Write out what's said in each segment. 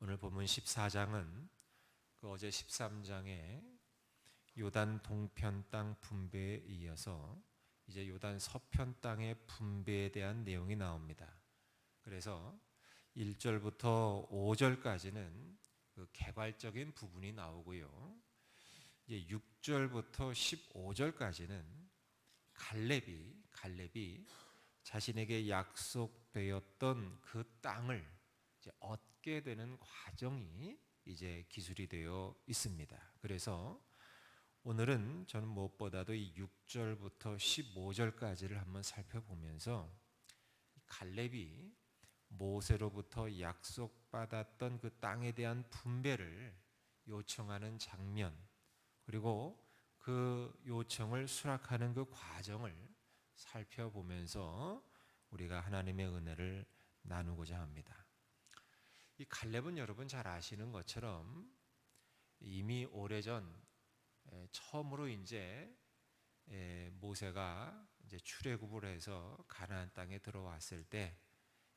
오늘 본문 14장은 그 어제 13장의 요단 동편 땅 분배에 이어서 이제 요단 서편 땅의 분배에 대한 내용이 나옵니다. 그래서 1절부터 5절까지는 그 개괄적인 부분이 나오고요. 이제 6절부터 15절까지는 갈렙이 자신에게 약속되었던 그 땅을 이제 얻게 되는 과정이 이제 기술이 되어 있습니다. 그래서 오늘은 저는 무엇보다도 이 6절부터 15절까지를 한번 살펴보면서 갈렙이 모세로부터 약속받았던 그 땅에 대한 분배를 요청하는 장면, 그리고 그 요청을 수락하는 그 과정을 살펴보면서 우리가 하나님의 은혜를 나누고자 합니다. 이 갈렙은 여러분 잘 아시는 것처럼 이미 오래전 처음으로 이제 모세가 이제 출애굽을 해서 가나안 땅에 들어왔을 때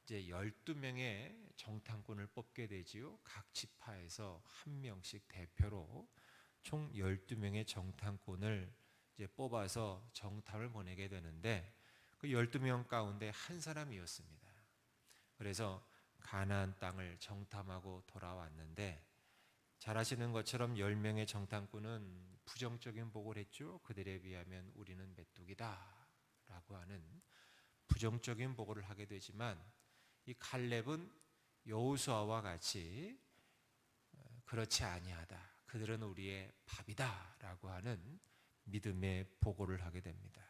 이제 12명의 정탐꾼을 뽑게 되지요. 각 지파에서 한 명씩 대표로 총 12명의 정탐꾼을 이제 뽑아서 정탐을 보내게 되는데 그 12명 가운데 한 사람이었습니다. 그래서 가나안 땅을 정탐하고 돌아왔는데 잘 아시는 것처럼 10명의 정탐꾼은 부정적인 보고를 했죠. 그들에 비하면 우리는 메뚜기다 라고 하는 부정적인 보고를 하게 되지만 이 갈렙은 여호수아와 같이 그렇지 아니하다, 그들은 우리의 밥이다 라고 하는 믿음의 보고를 하게 됩니다.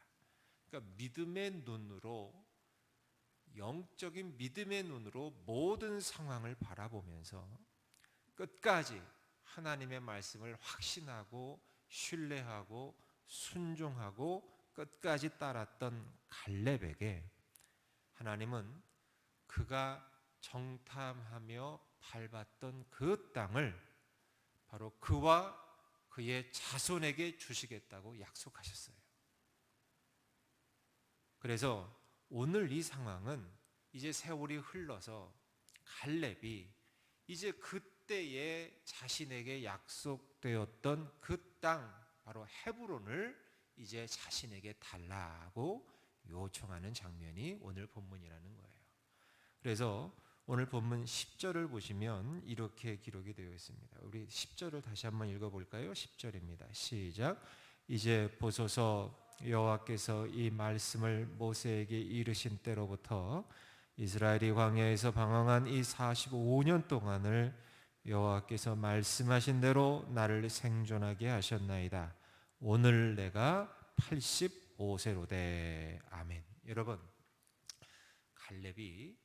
그러니까 믿음의 눈으로, 영적인 믿음의 눈으로 모든 상황을 바라보면서 끝까지 하나님의 말씀을 확신하고 신뢰하고 순종하고 끝까지 따랐던 갈렙에게 하나님은 그가 정탐하며 밟았던 그 땅을 바로 그와 그의 자손에게 주시겠다고 약속하셨어요. 그래서 오늘 이 상황은 이제 세월이 흘러서 갈렙이 이제 그때에 자신에게 약속되었던 그 땅, 바로 헤브론을 이제 자신에게 달라고 요청하는 장면이 오늘 본문이라는 거예요. 그래서 오늘 본문 10절을 보시면 이렇게 기록이 되어 있습니다. 우리 10절을 다시 한번 읽어볼까요? 10절입니다. 시작. 이제 보소서, 여호와께서 이 말씀을 모세에게 이르신 때로부터 이스라엘이 광야에서 방황한 이 45년 동안을 여호와께서 말씀하신 대로 나를 생존하게 하셨나이다. 오늘 내가 85세로되. 아멘. 여러분, 갈렙이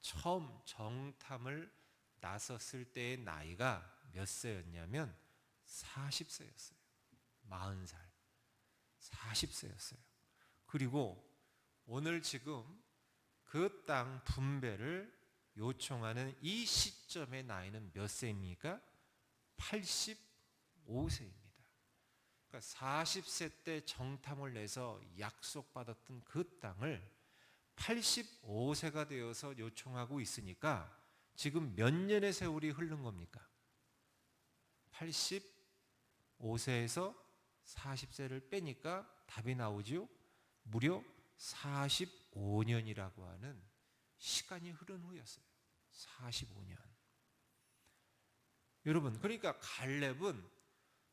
처음 정탐을 나섰을 때의 나이가 몇 세였냐면 40세였어요. 40살. 40세였어요. 그리고 오늘 지금 그 땅 분배를 요청하는 이 시점의 나이는 몇 세입니까? 85세입니다. 그러니까 40세 때 정탐을 내서 약속받았던 그 땅을 85세가 되어서 요청하고 있으니까 지금 몇 년의 세월이 흐른 겁니까? 85세에서 40세를 빼니까 답이 나오죠. 무려 45년이라고 하는 시간이 흐른 후였어요. 45년. 여러분, 그러니까 갈렙은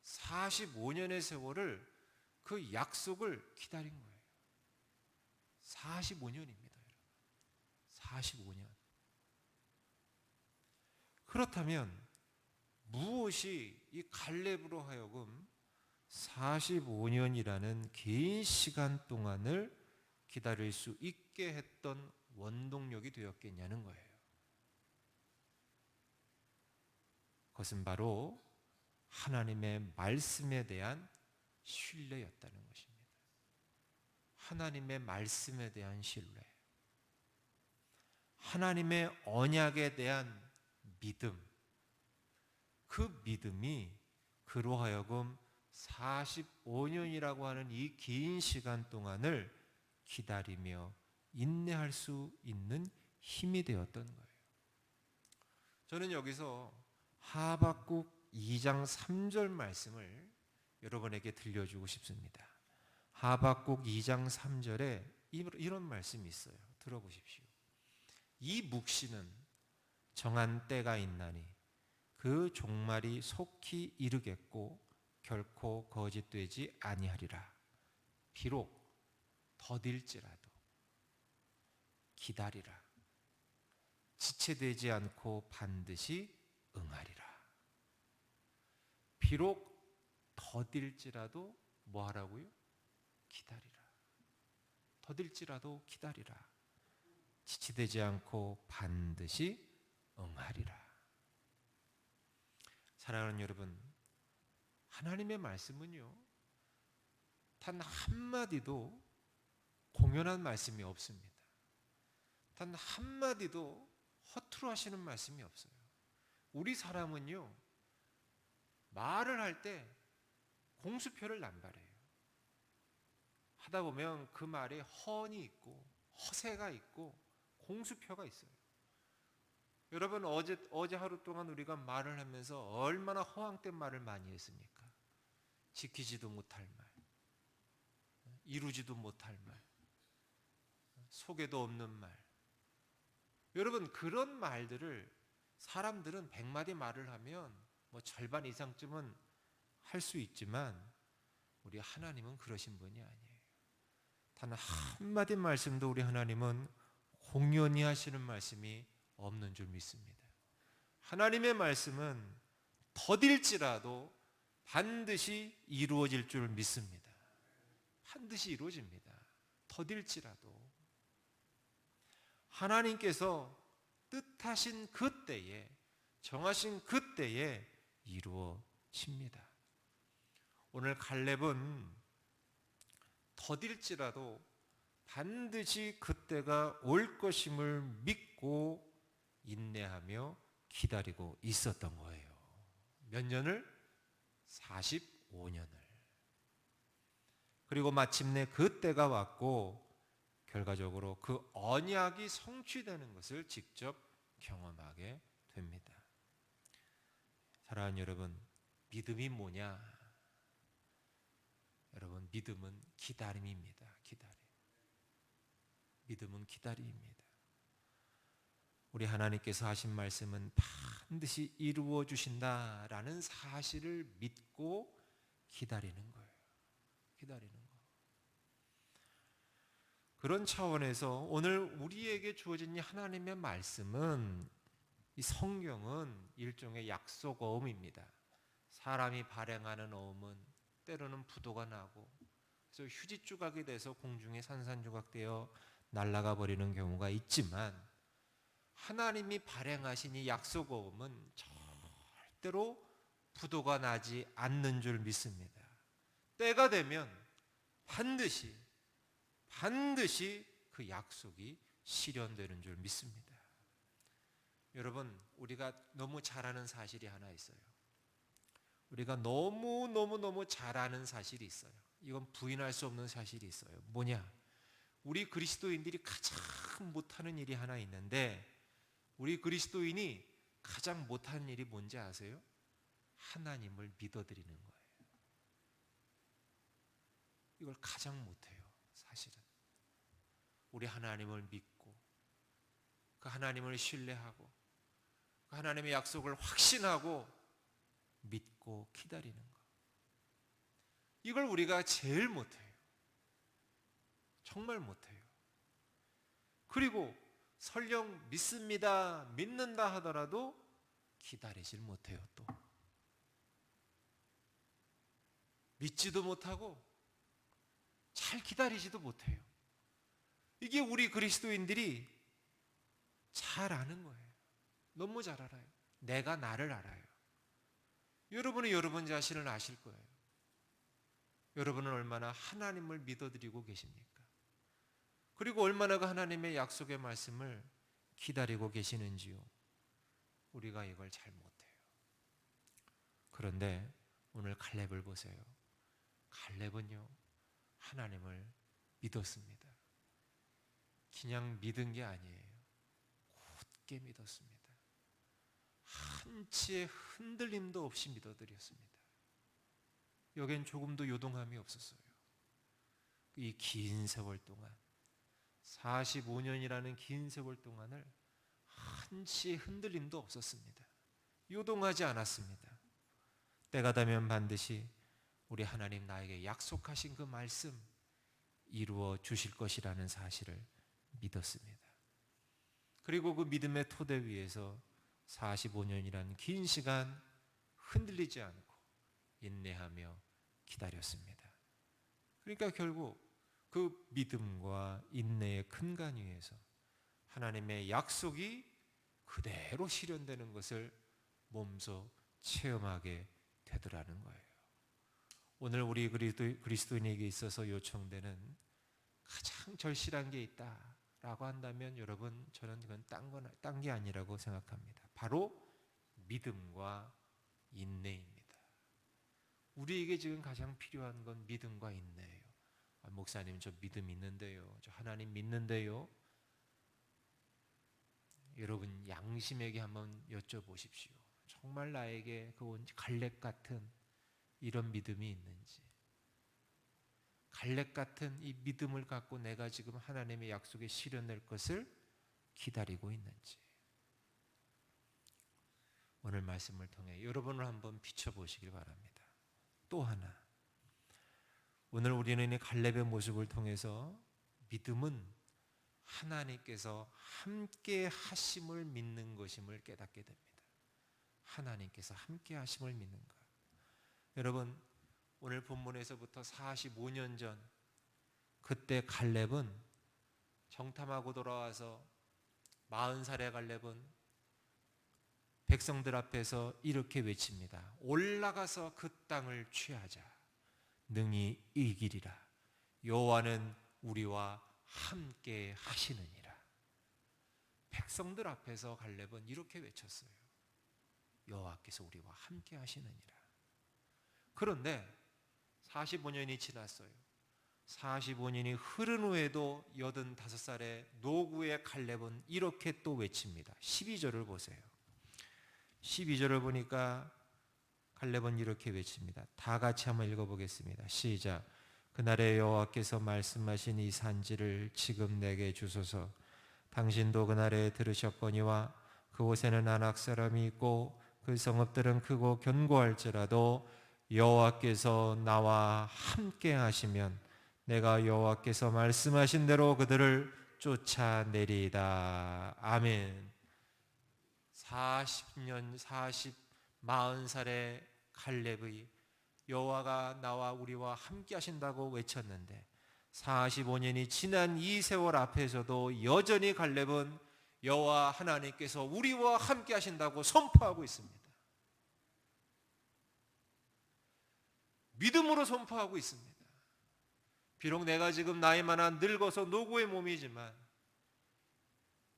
45년의 세월을 그 약속을 기다린 거예요. 45년입니다. 45년. 그렇다면 무엇이 이 갈렙으로 하여금 45년이라는 긴 시간 동안을 기다릴 수 있게 했던 원동력이 되었겠냐는 거예요. 그것은 바로 하나님의 말씀에 대한 신뢰였다는 것입니다. 하나님의 말씀에 대한 신뢰, 하나님의 언약에 대한 믿음, 그 믿음이 그로 하여금 45년이라고 하는 이 긴 시간 동안을 기다리며 인내할 수 있는 힘이 되었던 거예요. 저는 여기서 하박국 2장 3절 말씀을 여러분에게 들려주고 싶습니다. 하박국 2장 3절에 이런 말씀이 있어요. 들어보십시오. 이 묵시는 정한 때가 있나니 그 종말이 속히 이르겠고 결코 거짓되지 아니하리라. 비록 더딜지라도 기다리라. 지체되지 않고 반드시 응하리라. 비록 더딜지라도 뭐 하라고요? 기다리라. 더딜지라도 기다리라. 지체되지 않고 반드시 응하리라. 사랑하는 여러분, 하나님의 말씀은요, 단 한마디도 공연한 말씀이 없습니다. 단 한마디도 허투루 하시는 말씀이 없어요. 우리 사람은요, 말을 할 때 공수표를 남발해요. 하다 보면 그 말에 헌이 있고 허세가 있고 공수표가 있어요. 여러분, 어제 하루 동안 우리가 말을 하면서 얼마나 허황된 말을 많이 했습니까? 지키지도 못할 말, 이루지도 못할 말, 속에도 없는 말. 여러분, 그런 말들을 사람들은 100마디 말을 하면 뭐 절반 이상쯤은 할 수 있지만 우리 하나님은 그러신 분이 아니에요. 단 한마디 말씀도 우리 하나님은 공연히 하시는 말씀이 없는 줄 믿습니다. 하나님의 말씀은 더딜지라도 반드시 이루어질 줄 믿습니다. 반드시 이루어집니다. 더딜지라도 하나님께서 뜻하신 그때에, 정하신 그때에 이루어집니다. 오늘 갈렙은 더딜지라도 반드시 그때가 올 것임을 믿고 인내하며 기다리고 있었던 거예요. 몇 년을? 45년을. 그리고 마침내 그때가 왔고 결과적으로 그 언약이 성취되는 것을 직접 경험하게 됩니다. 사랑하는 여러분, 믿음이 뭐냐? 여러분, 믿음은 기다림입니다. 기다림. 믿음은 기다림입니다. 우리 하나님께서 하신 말씀은 반드시 이루어 주신다라는 사실을 믿고 기다리는 거예요. 기다리는 거. 그런 차원에서 오늘 우리에게 주어진 이 하나님의 말씀은, 이 성경은 일종의 약속 어음입니다. 사람이 발행하는 어음은 때로는 부도가 나고 그래서 휴지 조각이 돼서 공중에 산산조각되어 날아가 버리는 경우가 있지만, 하나님이 발행하신 이 약속 어음은 절대로 부도가 나지 않는 줄 믿습니다. 때가 되면 반드시 그 약속이 실현되는 줄 믿습니다. 여러분, 우리가 너무 잘 아는 사실이 하나 있어요. 우리가 너무 잘 아는 사실이 있어요. 이건 부인할 수 없는 사실이 있어요. 뭐냐? 우리 그리스도인들이 가장 못하는 일이 하나 있는데, 우리 그리스도인이 가장 못하는 일이 뭔지 아세요? 하나님을 믿어드리는 거예요. 이걸 가장 못해요. 사실은 우리 하나님을 믿고 그 하나님을 신뢰하고 그 하나님의 약속을 확신하고 믿고 기다리는 것, 이걸 우리가 제일 못해요. 정말 못해요. 그리고 설령 믿습니다, 믿는다 하더라도 기다리질 못해요. 또 믿지도 못하고 잘 기다리지도 못해요. 이게 우리 그리스도인들이 잘 아는 거예요. 너무 잘 알아요. 내가 나를 알아요. 여러분이 여러분 자신을 아실 거예요. 여러분은 얼마나 하나님을 믿어드리고 계십니까? 그리고 얼마나 그 하나님의 약속의 말씀을 기다리고 계시는지요. 우리가 이걸 잘 못해요. 그런데 오늘 갈렙을 보세요. 갈렙은요, 하나님을 믿었습니다. 그냥 믿은 게 아니에요. 굳게 믿었습니다. 한치의 흔들림도 없이 믿어드렸습니다. 여긴 조금도 요동함이 없었어요. 이 긴 세월 동안, 45년이라는 긴 세월 동안을 한치의 흔들림도 없었습니다. 요동하지 않았습니다. 때가 되면 반드시 우리 하나님 나에게 약속하신 그 말씀 이루어 주실 것이라는 사실을 믿었습니다. 그리고 그 믿음의 토대 위에서 45년이라는 긴 시간 흔들리지 않고 인내하며 기다렸습니다. 그러니까 결국 그 믿음과 인내의 근간 위에서 하나님의 약속이 그대로 실현되는 것을 몸소 체험하게 되더라는 거예요. 오늘 우리 그리스도인에게 있어서 요청되는 가장 절실한 게 있다라고 한다면 여러분, 저는 그건 딴 게 아니라고 생각합니다. 바로 믿음과 인내입니다. 우리에게 지금 가장 필요한 건 믿음과 인내예요. 목사님, 저 믿음 있는데요, 저 하나님 믿는데요. 여러분, 양심에게 한번 여쭤보십시오. 정말 나에게 그 갈렙 같은 이런 믿음이 있는지, 갈렙 같은 이 믿음을 갖고 내가 지금 하나님의 약속에 실현될 것을 기다리고 있는지, 오늘 말씀을 통해 여러분을 한번 비춰보시길 바랍니다. 또 하나, 오늘 우리는 이 갈렙의 모습을 통해서 믿음은 하나님께서 함께 하심을 믿는 것임을 깨닫게 됩니다. 하나님께서 함께 하심을 믿는 것. 여러분, 오늘 본문에서부터 45년 전, 그때 갈렙은 정탐하고 돌아와서 40살의 갈렙은 백성들 앞에서 이렇게 외칩니다. 올라가서 그 땅을 취하자. 능히 이기리라. 여호와는 우리와 함께 하시느니라. 백성들 앞에서 갈렙은 이렇게 외쳤어요. 여호와께서 우리와 함께 하시느니라. 그런데 45년이 지났어요. 45년이 흐른 후에도 85살의 노구의 갈렙은 이렇게 또 외칩니다. 12절을 보세요. 12절을 보니까 갈렙은 이렇게 외칩니다. 다 같이 한번 읽어보겠습니다. 시작. 그날에 여호와께서 말씀하신 이 산지를 지금 내게 주소서. 당신도 그날에 들으셨거니와 그곳에는 아낙 사람이 있고 그 성읍들은 크고 견고할지라도 여호와께서 나와 함께 하시면 내가 여호와께서 말씀하신 대로 그들을 쫓아내리이다. 아멘. 40살의 갈렙의 여호와가 나와 우리와 함께 하신다고 외쳤는데 45년이 지난 이 세월 앞에서도 여전히 갈렙은 여호와 하나님께서 우리와 함께 하신다고 선포하고 있습니다. 믿음으로 선포하고 있습니다. 비록 내가 지금 나이 많아 늙어서 노고의 몸이지만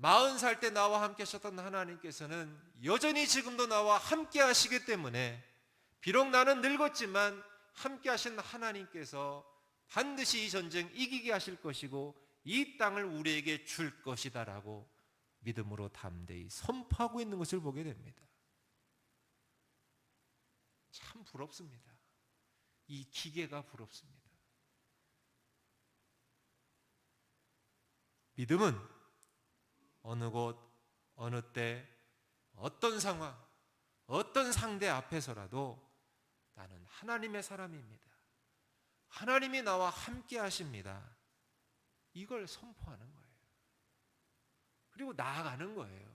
40살 때 나와 함께 하셨던 하나님께서는 여전히 지금도 나와 함께 하시기 때문에 비록 나는 늙었지만 함께 하신 하나님께서 반드시 이 전쟁 이기게 하실 것이고 이 땅을 우리에게 줄 것이다라고 믿음으로 담대히 선포하고 있는 것을 보게 됩니다. 참 부럽습니다. 이 기계가 부럽습니다. 믿음은 어느 곳, 어느 때, 어떤 상황, 어떤 상대 앞에서라도 나는 하나님의 사람입니다. 하나님이 나와 함께 하십니다. 이걸 선포하는 거예요. 그리고 나아가는 거예요.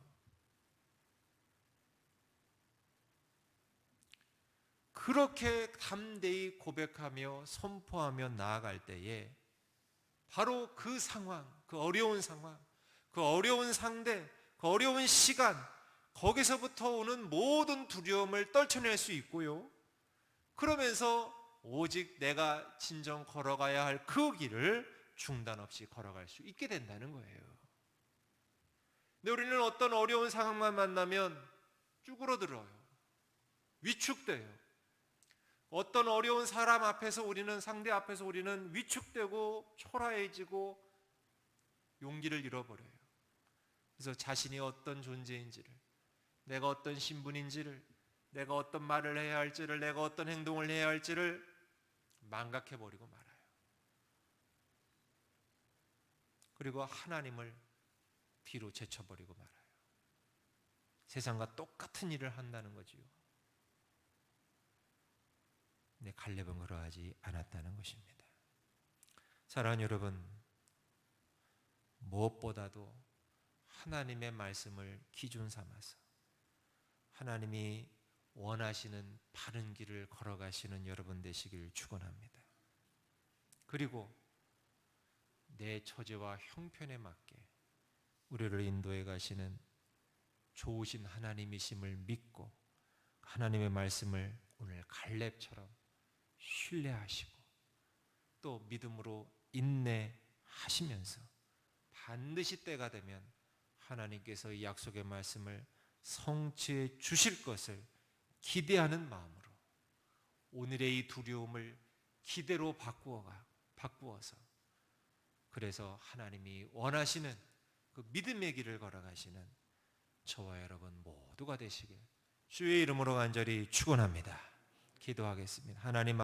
그렇게 담대히 고백하며 선포하며 나아갈 때에 바로 그 상황, 그 어려운 상황, 그 어려운 상대, 그 어려운 시간, 거기서부터 오는 모든 두려움을 떨쳐낼 수 있고요. 그러면서 오직 내가 진정 걸어가야 할 그 길을 중단 없이 걸어갈 수 있게 된다는 거예요. 근데 우리는 어떤 어려운 상황만 만나면 쭈그러들어요. 위축돼요. 어떤 어려운 사람 앞에서 우리는, 상대 앞에서 우리는 위축되고 초라해지고 용기를 잃어버려요. 그래서 자신이 어떤 존재인지를, 내가 어떤 신분인지를, 내가 어떤 말을 해야 할지를, 내가 어떤 행동을 해야 할지를 망각해버리고 말아요. 그리고 하나님을 뒤로 제쳐버리고 말아요. 세상과 똑같은 일을 한다는 거지요. 근데 갈렙은 그러하지 않았다는 것입니다. 사랑하는 여러분, 무엇보다도 하나님의 말씀을 기준 삼아서 하나님이 원하시는 바른 길을 걸어가시는 여러분 되시길 축원합니다. 그리고 내 처지와 형편에 맞게 우리를 인도해 가시는 좋으신 하나님이심을 믿고 하나님의 말씀을 오늘 갈렙처럼 신뢰하시고 또 믿음으로 인내하시면서 반드시 때가 되면 하나님께서 이 약속의 말씀을 성취해 주실 것을 기대하는 마음으로 오늘의 이 두려움을 기대로 바꾸어서 그래서 하나님이 원하시는 그 믿음의 길을 걸어가시는 저와 여러분 모두가 되시길 주의 이름으로 간절히 축원합니다. 기도하겠습니다. 하나님